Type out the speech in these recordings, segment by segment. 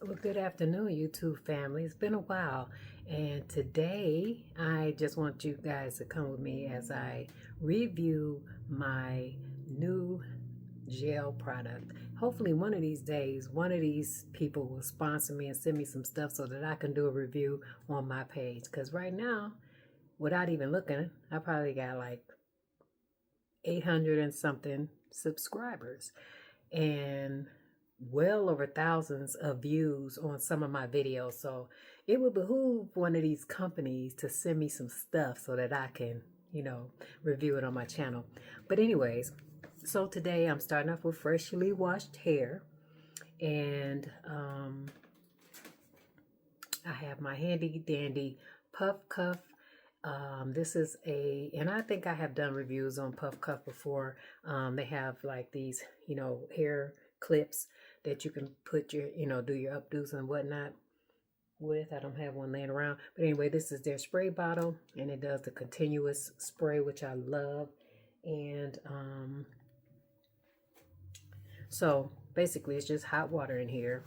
Well, good afternoon, YouTube family. It's been a while, and today I just want you guys to come with me as I review my new gel product. Hopefully, one of these days, one of these people will sponsor me and send me some stuff so that I can do a review on my page. Because right now, without even looking, I probably got like 800 and something subscribers. And well over thousands of views on some of my videos. So it would behoove one of these companies to send me some stuff so that I can, review it on my channel. But anyways, so today I'm starting off with freshly washed hair. And I have my handy dandy Puff Cuff. This is and I think I have done reviews on Puff Cuff before. They have like these, hair clips that you can put your, do your updos and whatnot with. I don't have one laying around. But anyway, this is their spray bottle, and it does the continuous spray, which I love. And so basically it's just hot water in here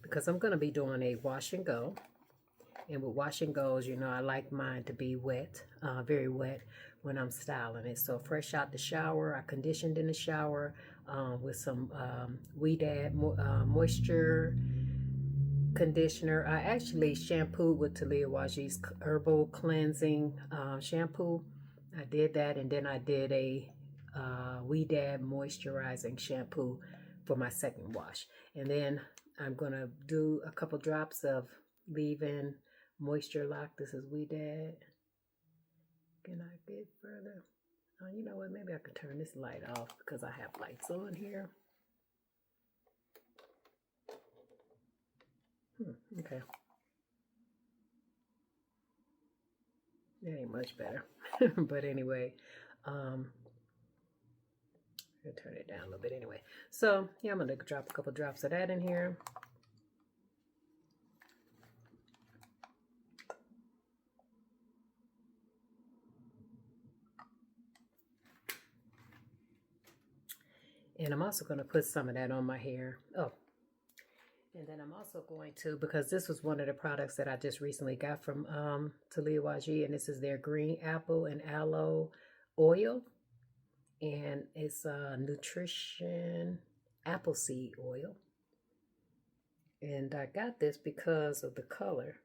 because I'm going to be doing a wash and go. And with wash and goes, I like mine to be wet, very wet when I'm styling it. So fresh out the shower, I conditioned in the shower with some Waajid moisture conditioner. I actually shampooed with Taliah Waajid's herbal cleansing shampoo. I did that, and then I did a Waajid moisturizing shampoo for my second wash. And then I'm going to do a couple drops of leave-in moisture lock. This is Waajid. Can I get further? You know what? Maybe I could turn this light off because I have lights on here. Okay. That ain't much better. But anyway, I'll turn it down a little bit anyway. So, yeah, I'm going to drop a couple drops of that in here. And I'm also going to put some of that on my hair. Oh, and then I'm also going to, because this was one of the products that I just recently got from Taliah Waajid, and this is their green apple and aloe oil. And it's nutrition apple seed oil. And I got this because of the color.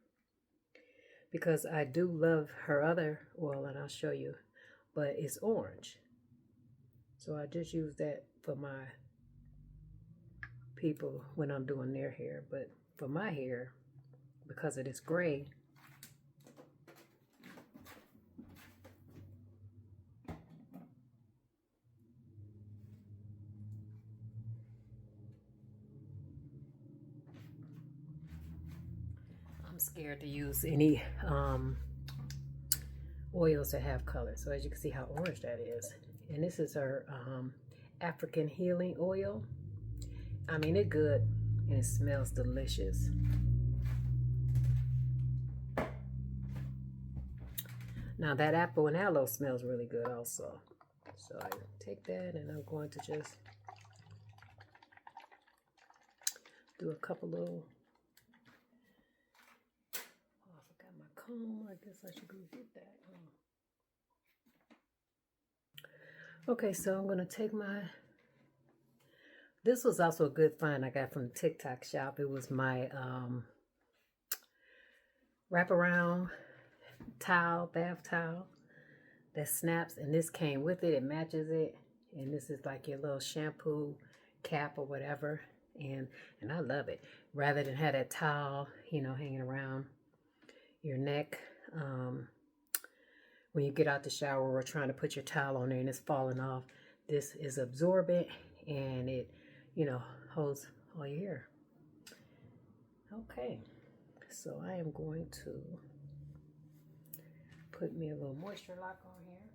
Because I do love her other oil, and I'll show you. But it's orange. So I just use that for my people when I'm doing their hair. But for my hair, because it is gray, I'm scared to use any oils that have color. So as you can see how orange that is. And this is her African healing oil. I mean, it's good and it smells delicious. Now that apple and aloe smells really good also. So I take that and I'm going to just do a couple little, oh, I forgot my comb. I guess I should go get that. Okay, so I'm going to take this was also a good find I got from the TikTok shop. It was my wraparound towel, bath towel that snaps, and this came with it. It matches it, and this is like your little shampoo cap or whatever, and I love it. Rather than have that towel, hanging around your neck when you get out the shower or trying to put your towel on there and it's falling off. This is absorbent, and it holds all your hair. Okay, so I am going to put me a little moisture lock on here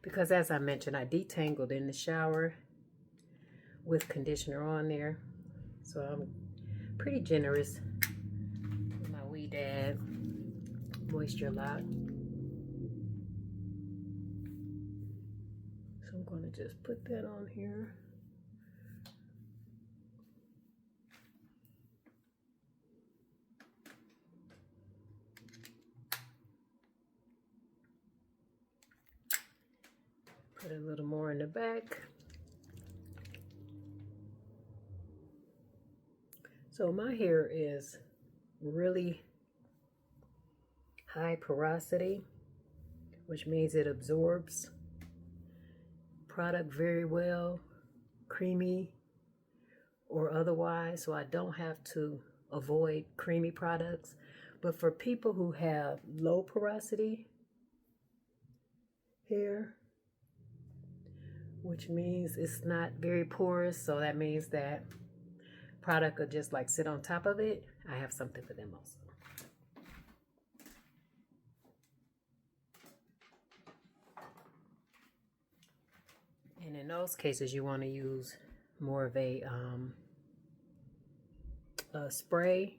because, as I mentioned, I detangled in the shower with conditioner on there, so I'm pretty generous with my Waajid moisture lock. So I'm going to just put that on here. Put a little more in the back. So my hair is really high porosity, which means it absorbs product very well, creamy or otherwise, so I don't have to avoid creamy products. But for people who have low porosity hair, which means it's not very porous, so that means that product will just like sit on top of it, I have something for them also. And in those cases, you want to use more of a spray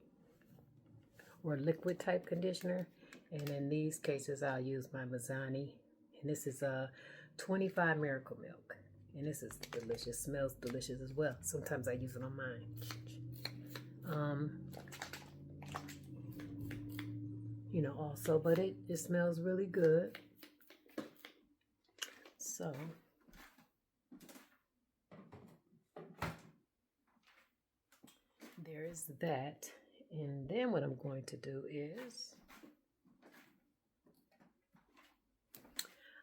or liquid type conditioner. And in these cases, I'll use my Mizani. And this is a 25 Miracle Milk. And this is delicious. Smells delicious as well. Sometimes I use it on mine. You know, also, but it smells really good. So there is that. And then what I'm going to do is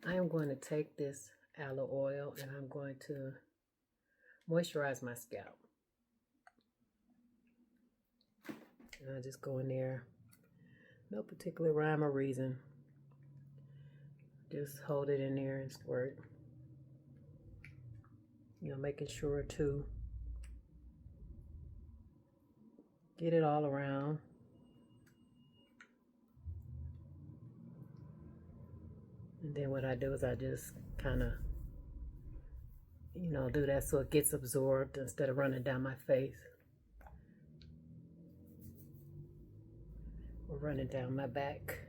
I am going to take this aloe oil and I'm going to moisturize my scalp. And I just go in there, no particular rhyme or reason. Just hold it in there and squirt. You know, making sure to get it all around. And then what I do is I just kind of, you know, do that so it gets absorbed instead of running down my face or running down my back.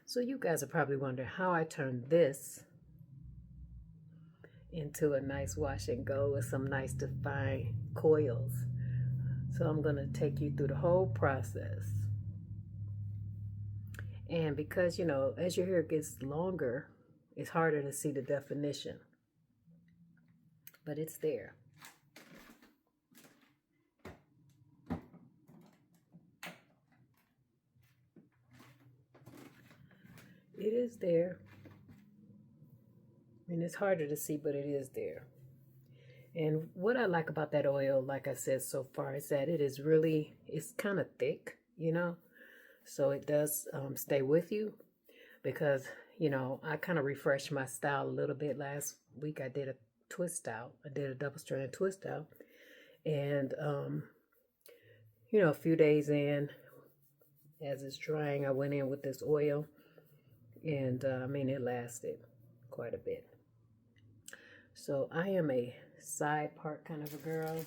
So you guys are probably wondering how I turned this into a nice wash and go with some nice defined coils. So I'm going to take you through the whole process. And because, you know, as your hair gets longer, it's harder to see the definition. But it's there. It is there. And it's harder to see, but it is there. And what I like about that oil, like I said so far, is that it is really, it's kind of thick, you know. So it does stay with you because, you know, I kind of refreshed my style a little bit. Last week I did a twist out. I did a double strand twist out. And, you know, a few days in, as it's drying, I went in with this oil. And, I mean, it lasted quite a bit. So I am a side part kind of a girl.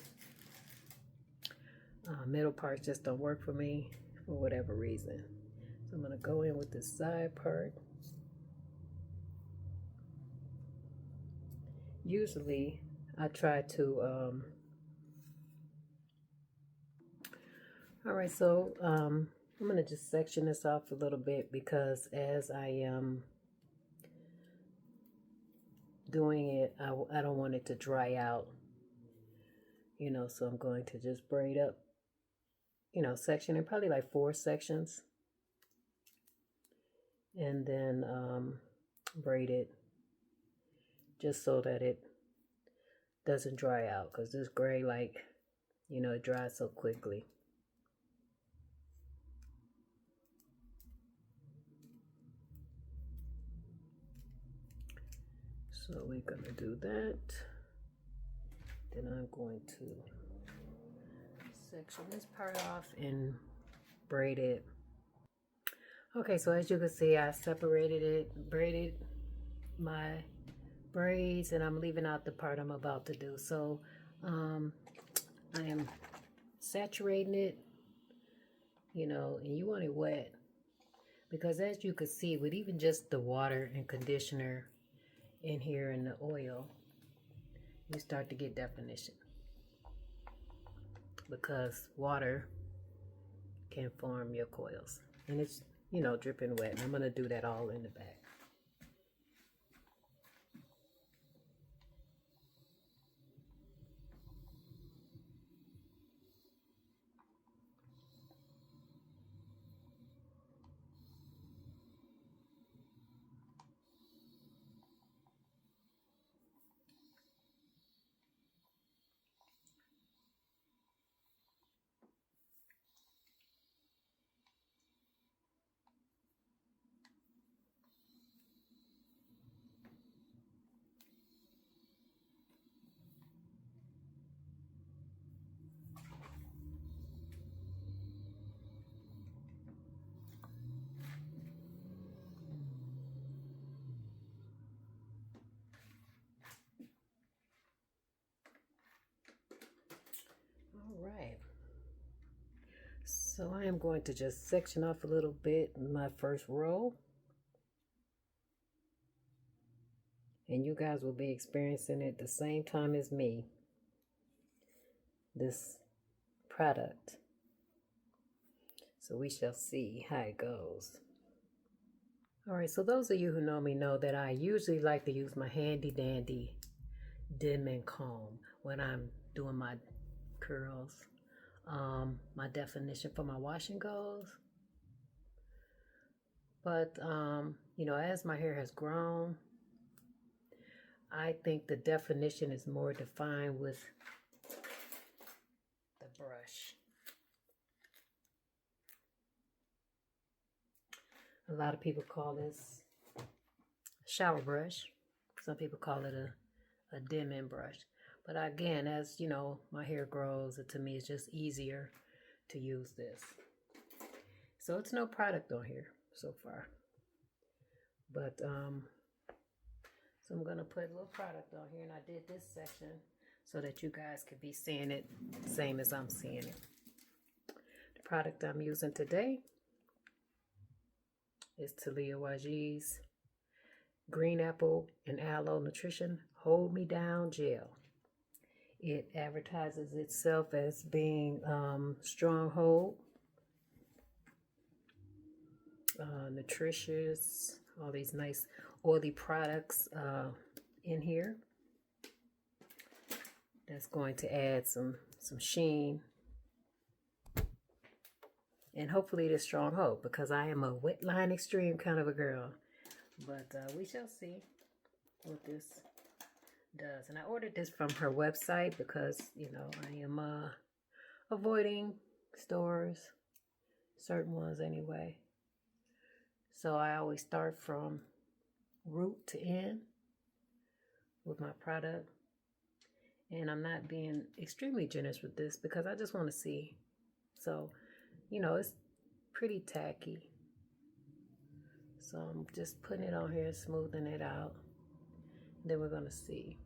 Middle parts just don't work for me for whatever reason. So I'm going to go in with this side part. Usually I try to, all right, so I'm going to just section this off a little bit because as I am doing it, I don't want it to dry out, you know, so I'm going to just braid up, you know, section it, probably like 4 sections, and then braid it just so that it doesn't dry out, because this gray, like, you know, it dries so quickly. So we're going to do that. Then I'm going to section this part off and braid it. Okay, so as you can see, I separated it, braided my braids, and I'm leaving out the part I'm about to do. So I am saturating it, you know, and you want it wet because as you can see, with even just the water and conditioner in here and the oil, you start to get definition because water can form your coils, and it's, you know, dripping wet. And I'm going to do that all in the back. So I am going to just section off a little bit in my first row. And you guys will be experiencing it the same time as me. This product. So we shall see how it goes. Alright, so those of you who know me know that I usually like to use my handy dandy Denman comb when I'm doing my curls. My definition for my wash and goes. But, you know, as my hair has grown, I think the definition is more defined with the brush. A lot of people call this a shower brush. Some people call it a Denman brush. But again, as you know, my hair grows, to me it's just easier to use this. So it's no product on here so far. But so I'm gonna put a little product on here, and I did this section so that you guys could be seeing it same as I'm seeing it. The product I'm using today is Taliah Waajid's Green Apple and Aloe Nutrition Hold Me Down Gel. It advertises itself as being stronghold, nutritious, all these nice oily products in here. That's going to add some sheen. And hopefully it is stronghold, because I am a wet line extreme kind of a girl. But we shall see what this does. And I ordered this from her website because, you know, I am avoiding stores, certain ones anyway. So I always start from root to end with my product. And I'm not being extremely generous with this because I just want to see. So, you know, it's pretty tacky. So I'm just putting it on here, smoothing it out. Then we're going to see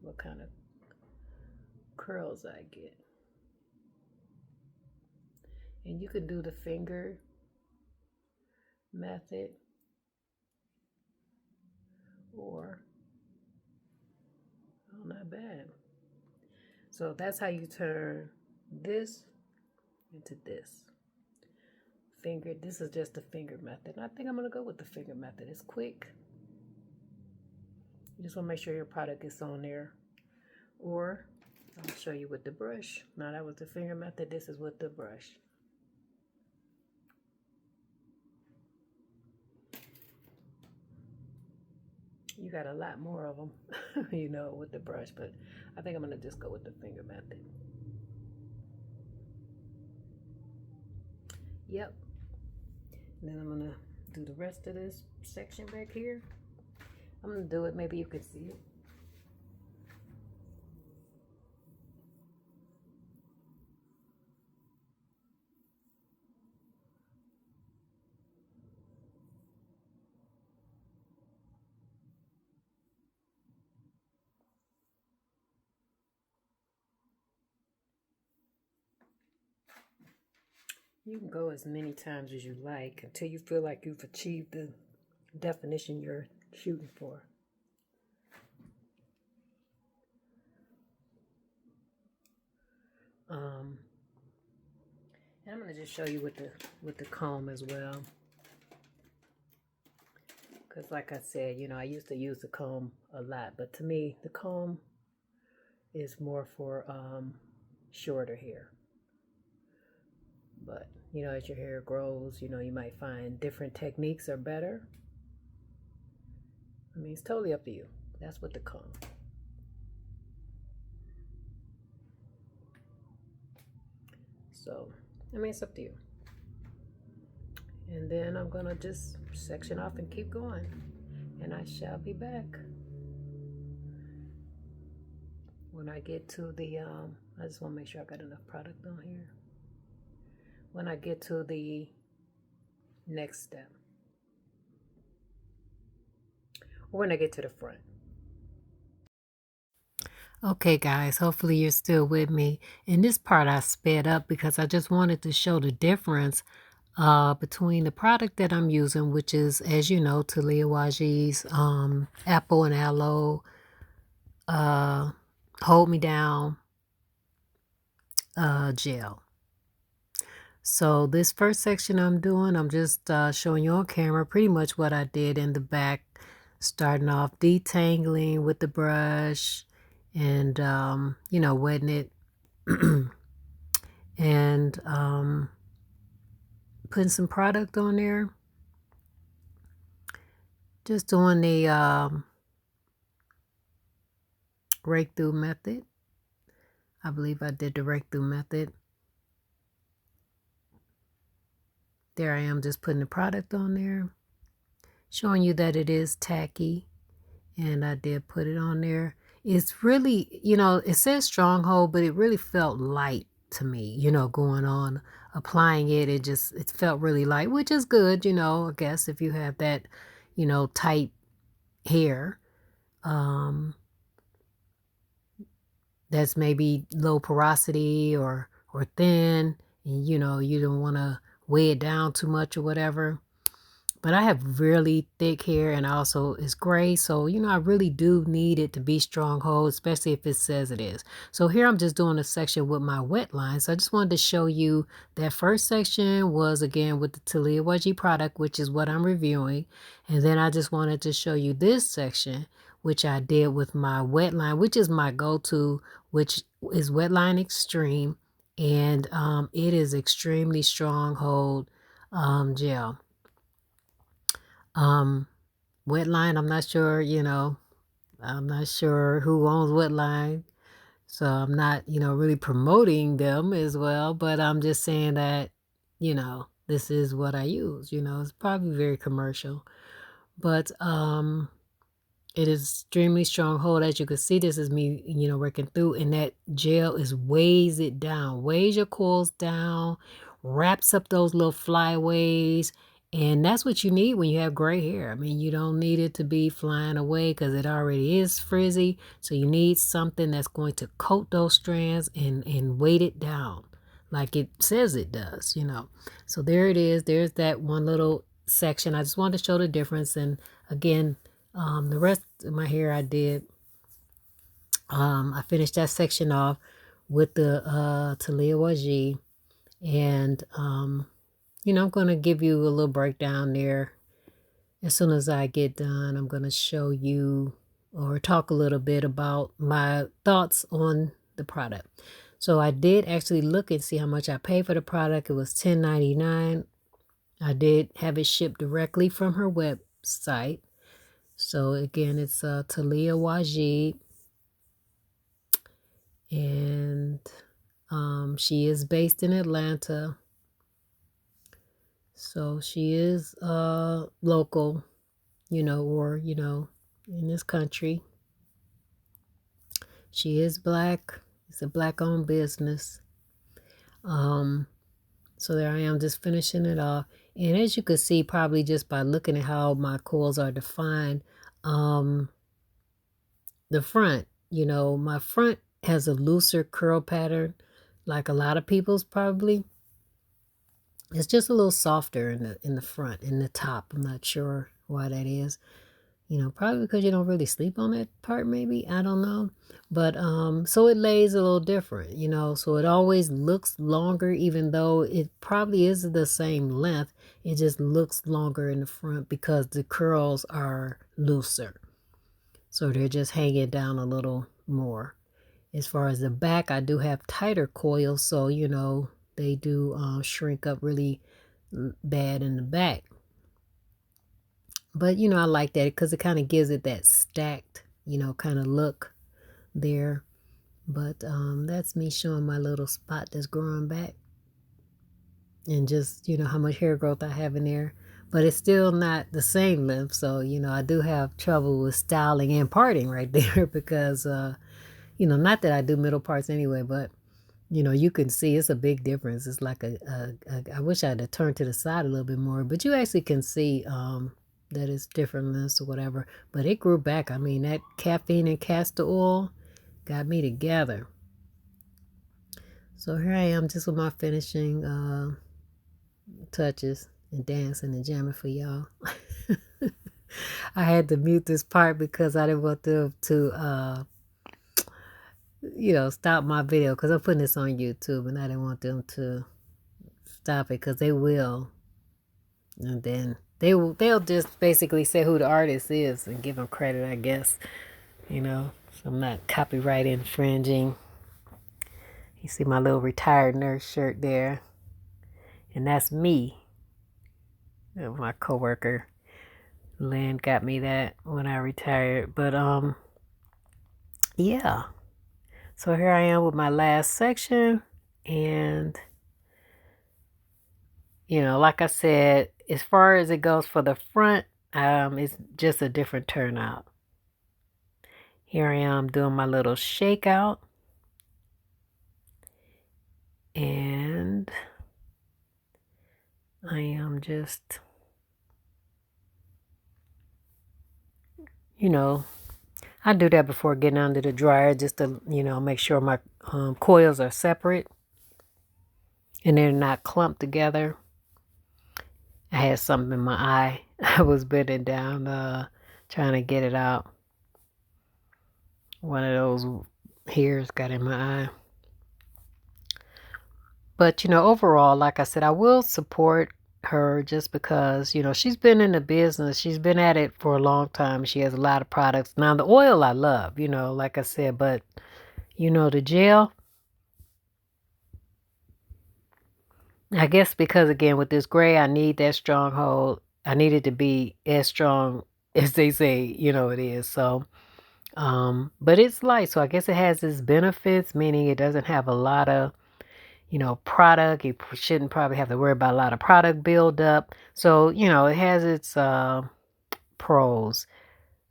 what kind of curls I get. And you can do the finger method, or, oh, not bad. So that's how you turn this into this. Finger, this is just the finger method. And I think I'm going to go with the finger method. It's quick. You just want to make sure your product is on there. Or I'll show you with the brush. Now that was the finger method. This is with the brush. You got a lot more of them, you know, with the brush. But I think I'm going to just go with the finger method. Yep. And then I'm going to do the rest of this section back here. I'm going to do it. Maybe you can see it. You can go as many times as you like until you feel like you've achieved the definition you're shooting for. And I'm going to just show you with the comb as well. Because like I said, you know, I used to use the comb a lot. But to me, the comb is more for shorter hair. But, you know, as your hair grows, you know, you might find different techniques are better. I mean, it's totally up to you. That's what the comb. So, I mean, it's up to you. And then I'm going to just section off and keep going. And I shall be back. When I get to the, I just want to make sure I got enough product on here. When I get to the next step. Or when I get to the front. Okay, guys, hopefully you're still with me. In this part, I sped up because I just wanted to show the difference between the product that I'm using, which is, as you know, Taliah Waajid's Apple and Aloe uh, Hold Me Down gel. So this first section I'm doing, I'm just showing you on camera pretty much what I did in the back, starting off detangling with the brush and, you know, wetting it and putting some product on there. Just doing the rake through method. I believe I did the rake through method. There I am, just putting the product on there, showing you that it is tacky, and I did put it on there. It's really, you know, it says stronghold, but it really felt light to me, you know, going on, applying it. It felt really light, which is good, you know, I guess if you have that, you know, tight hair. That's maybe low porosity or thin, and you know you don't want to weigh it down too much or whatever. But I have really thick hair and also it's gray, so you know I really do need it to be stronghold, especially if it says it is. So here I'm just doing a section with my wet line. So I just wanted to show you that first section was again with the Taliah Waajid product, which is what I'm reviewing, and then I just wanted to show you this section, which I did with my wet line, which is my go-to, which is Wet Line Extreme, and it is extremely stronghold gel. Wet line, I'm not sure, you know, I'm not sure who owns Wet Line, so I'm not, you know, really promoting them as well, but I'm just saying that, you know, this is what I use, you know, it's probably very commercial, but it is extremely strong hold. As you can see, this is me, you know, working through, and that gel is weighs it down, weighs your coils down, wraps up those little flyaways, and that's what you need when you have gray hair. I mean, you don't need it to be flying away because it already is frizzy, so you need something that's going to coat those strands and weight it down like it says it does, you know. So there it is. There's that one little section. I just wanted to show the difference, and again, the rest of my hair I did, I finished that section off with the Taliah Waajid, and you know, I'm going to give you a little breakdown there. As soon as I get done, I'm going to show you or talk a little bit about my thoughts on the product. So I did actually look and see how much I paid for the product. It was $10.99. I did have it shipped directly from her website. So again, it's Taliah Waajid, and she is based in Atlanta. So she is local, you know, or, you know, in this country. She is black. It's a black-owned business. So there I am just finishing it off. And as you can see, probably just by looking at how my coils are defined, the front, you know, my front has a looser curl pattern, like a lot of people's probably. It's just a little softer in the front, in the top. I'm not sure why that is. You know, probably because you don't really sleep on that part, maybe. I don't know. But so it lays a little different, you know, so it always looks longer, even though it probably is the same length. It just looks longer in the front because the curls are looser. So they're just hanging down a little more. As far as the back, I do have tighter coils, so, you know, they do shrink up really bad in the back. But, you know, I like that because it kind of gives it that stacked, you know, kind of look there. But that's me showing my little spot that's growing back. And just, you know, how much hair growth I have in there. But it's still not the same length. So, you know, I do have trouble with styling and parting right there because, you know, not that I do middle parts anyway, but, you know, you can see it's a big difference. It's like I wish I had turned to the side a little bit more, but you actually can see that it's different lengths or whatever. But it grew back. I mean, that caffeine and castor oil got me together. So here I am just with my finishing touches and dancing and jamming for y'all. I had to mute this part because I didn't want them to, stop my video, because I'm putting this on YouTube and I didn't want them to stop it, because they will. And then they'll just basically say who the artist is and give them credit, I guess. So I'm not copyright infringing. You see my little retired nurse shirt there. And that's me. My coworker Lynn got me that when I retired. But yeah. So here I am with my last section. And like I said, as far as it goes for the front, it's just a different turnout. Here I am doing my little shakeout. And I am just, I do that before getting under the dryer, just to, make sure my coils are separate and they're not clumped together. I had something in my eye. I was bending down, trying to get it out. One of those hairs got in my eye. But, overall, like I said, I will support her just because, she's been in the business. She's been at it for a long time. She has a lot of products. Now, the oil I love, like I said, but, the gel, I guess because, again, with this gray, I need that stronghold. I need it to be as strong as they say, it is. So, but it's light. So I guess it has its benefits, meaning it doesn't have a lot of, product. You shouldn't probably have to worry about a lot of product buildup. So, it has its pros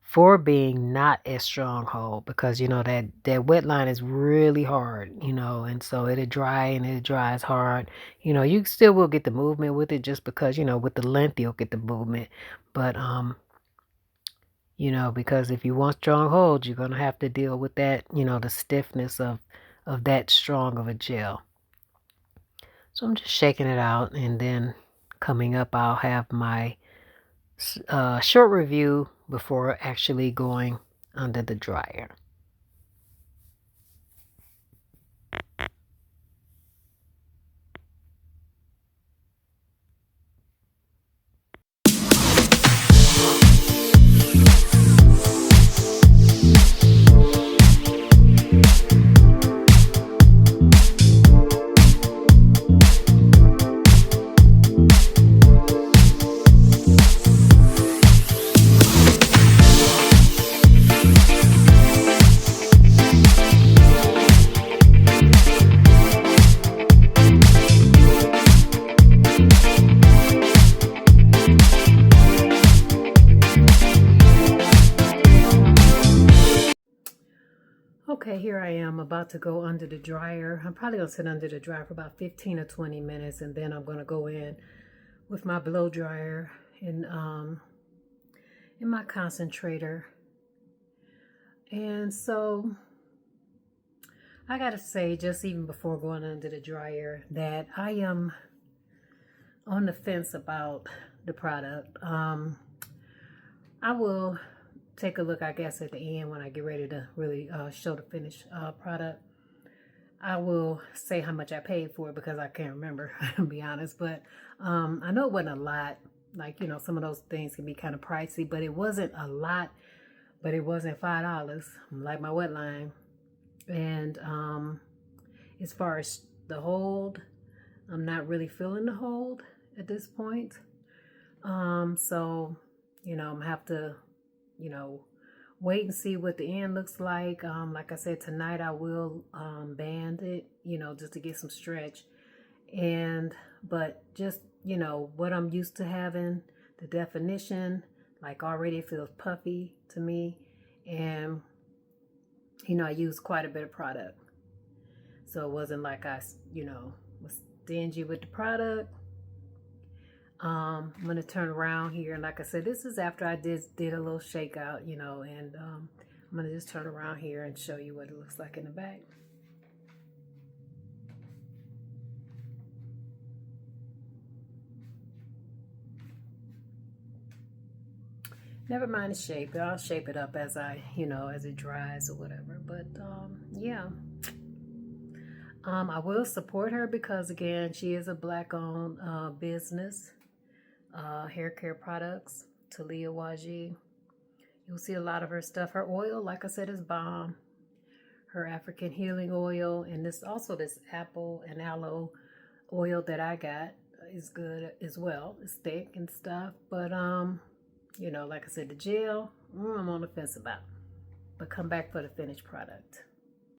for being not a stronghold, because, that wet line is really hard, and so it'll dry and it dries hard. You still will get the movement with it, just because, with the length, you'll get the movement. But, because if you want stronghold, you're going to have to deal with that, the stiffness of that strong of a gel. So I'm just shaking it out, and then coming up, I'll have my short review before actually going under the dryer. Okay, here I am about to go under the dryer. I'm probably going to sit under the dryer for about 15 or 20 minutes, and then I'm going to go in with my blow dryer and in my concentrator. And so I got to say, just even before going under the dryer, that I am on the fence about the product. I will take a look, I guess, at the end when I get ready to really show the finished product. I will say how much I paid for it, because I can't remember, to be honest. But I know it wasn't a lot. Like, some of those things can be kind of pricey, but it wasn't a lot. But it wasn't $5, like my wet line. And as far as the hold, I'm not really feeling the hold at this point. So, I'm gonna have to, wait and see what the end looks like. Like I said, tonight I will band it, just to get some stretch. But just, what I'm used to having, the definition, like already it feels puffy to me. And, I used quite a bit of product. So it wasn't like I, was stingy with the product. I'm going to turn around here. And like I said, this is after I did a little shakeout, and I'm going to just turn around here and show you what it looks like in the back. Never mind the shape. I'll shape it up as I, as it dries or whatever. But yeah. I will support her because, again, she is a Black-owned business. Hair care products, Taliah Waajid. You'll see a lot of her stuff. Her oil, like I said, is bomb. Her African healing oil, and this apple and aloe oil that I got is good as well. It's thick and stuff, but like I said, the gel, I'm on the fence about. But come back for the finished product.